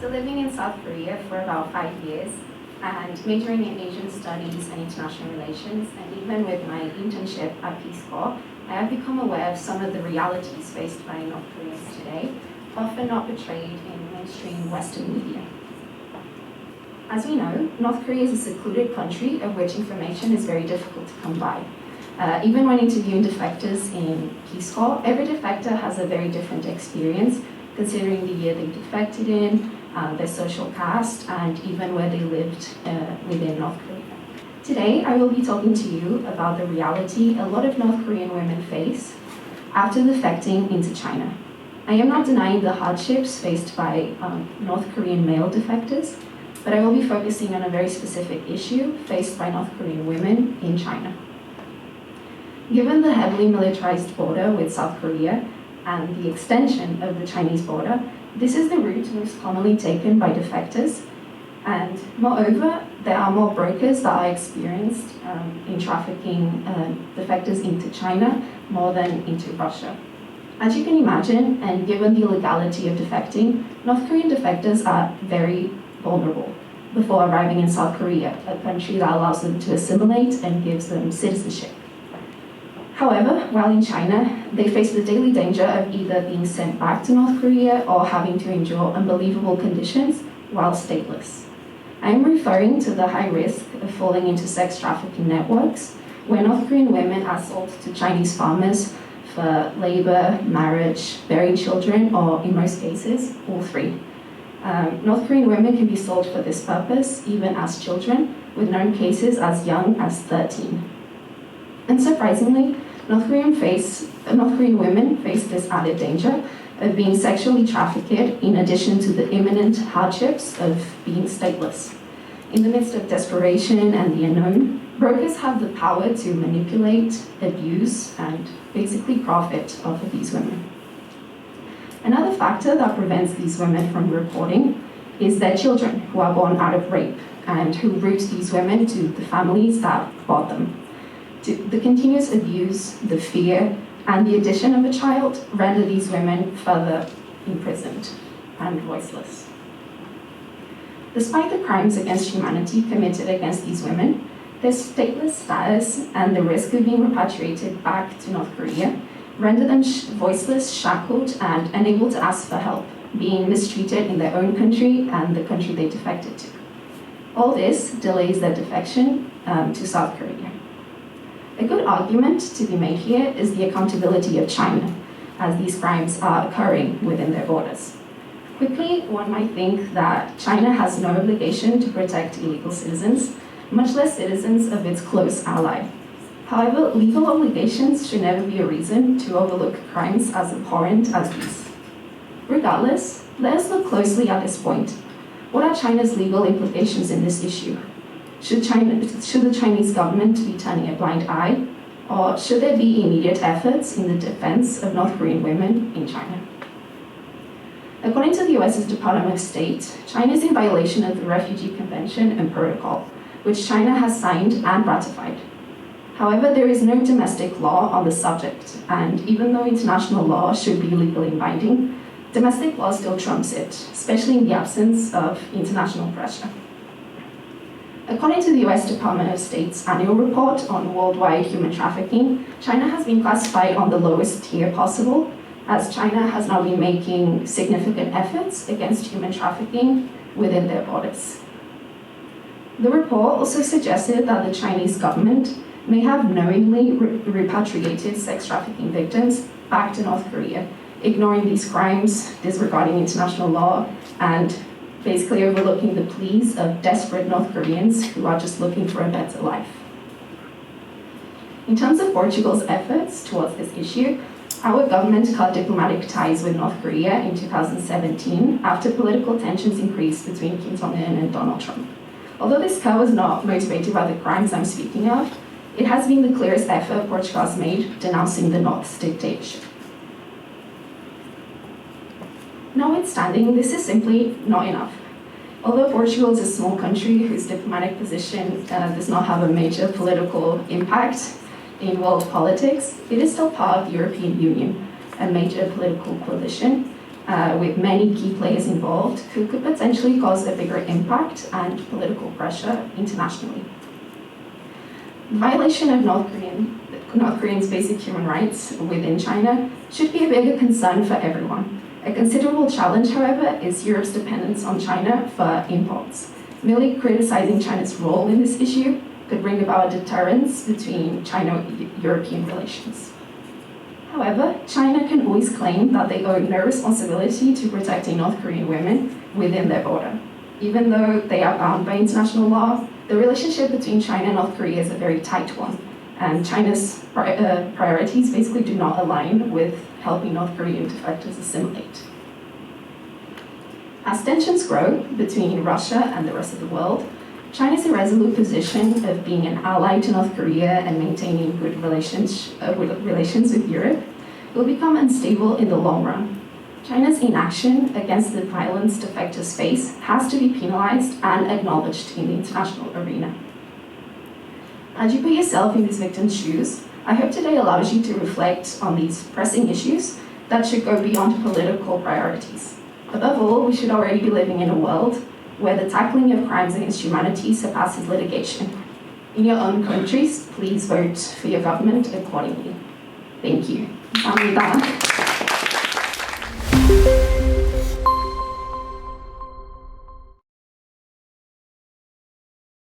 After living in South Korea for about 5 years and majoring in Asian studies and international relations, and even with my internship at PSCORE, I have become aware of some of the realities faced by North Koreans today, often not portrayed in mainstream Western media. As we know, North Korea is a secluded country of which information is very difficult to come by. Even when interviewing defectors in PSCORE, every defector has a very different experience, considering the year they defected in, their social caste, and even where they lived within North Korea. Today, I will be talking to you about the reality a lot of North Korean women face after defecting into China. I am not denying the hardships faced by North Korean male defectors, but I will be focusing on a very specific issue faced by North Korean women in China. Given the heavily militarized border with South Korea and the extension of the Chinese border, this is the route most commonly taken by defectors, and moreover, there are more brokers that are experienced in trafficking defectors into China more than into Russia. As you can imagine, and given the illegality of defecting, North Korean defectors are very vulnerable before arriving in South Korea, a country that allows them to assimilate and gives them citizenship. However, while in China, they face the daily danger of either being sent back to North Korea or having to endure unbelievable conditions while stateless. I am referring to the high risk of falling into sex trafficking networks, where North Korean women are sold to Chinese farmers for labor, marriage, bearing children, or in most cases, all three. North Korean women can be sold for this purpose, even as children, with known cases as young as 13. Unsurprisingly, North Korean women face this added danger of being sexually trafficked in addition to the imminent hardships of being stateless. In the midst of desperation and the unknown, brokers have the power to manipulate, abuse, and basically profit off of these women. Another factor that prevents these women from reporting is their children who are born out of rape and who root these women to the families that bought them. The continuous abuse, the fear, and the addition of a child render these women further imprisoned and voiceless. Despite the crimes against humanity committed against these women, their stateless status and the risk of being repatriated back to North Korea render them voiceless, shackled, and unable to ask for help, being mistreated in their own country and the country they defected to. All this delays their defection to South Korea. A good argument to be made here is the accountability of China, as these crimes are occurring within their borders. Quickly, one might think that China has no obligation to protect illegal citizens, much less citizens of its close ally. However, legal obligations should never be a reason to overlook crimes as abhorrent as these. Regardless, let us look closely at this point. What are China's legal implications in this issue? Should the Chinese government be turning a blind eye, or should there be immediate efforts in the defense of North Korean women in China? According to the US's Department of State, China is in violation of the Refugee Convention and Protocol, which China has signed and ratified. However, there is no domestic law on the subject, and even though international law should be legally binding, domestic law still trumps it, especially in the absence of international pressure. According to the US Department of State's annual report on worldwide human trafficking, China has been classified on the lowest tier possible, as China has now been making significant efforts against human trafficking within their borders. The report also suggested that the Chinese government may have knowingly repatriated sex trafficking victims back to North Korea, ignoring these crimes, disregarding international law, and basically overlooking the pleas of desperate North Koreans who are just looking for a better life. In terms of Portugal's efforts towards this issue, our government cut diplomatic ties with North Korea in 2017 after political tensions increased between Kim Jong-un and Donald Trump. Although this cut was not motivated by the crimes I'm speaking of, it has been the clearest effort Portugal has made denouncing the North's dictatorship. Notwithstanding, this is simply not enough. Although Portugal is a small country whose diplomatic position does not have a major political impact in world politics, it is still part of the European Union, a major political coalition, with many key players involved who could potentially cause a bigger impact and political pressure internationally. The violation of North Koreans' basic human rights within China should be a bigger concern for everyone. A considerable challenge, however, is Europe's dependence on China for imports. Merely criticizing China's role in this issue could bring about a deterrence between China-European relations. However, China can always claim that they owe no responsibility to protecting North Korean women within their border. Even though they are bound by international law, the relationship between China and North Korea is a very tight one, and China's priorities basically do not align with helping North Korean defectors assimilate. As tensions grow between Russia and the rest of the world, China's irresolute position of being an ally to North Korea and maintaining good relations with Europe will become unstable in the long run. China's inaction against the violence defectors face has to be penalized and acknowledged in the international arena. As you put yourself in these victims' shoes, I hope today allows you to reflect on these pressing issues that should go beyond political priorities. Above all, we should already be living in a world where the tackling of crimes against humanity surpasses litigation. In your own countries, please vote for your government accordingly. Thank you. 감사합니다.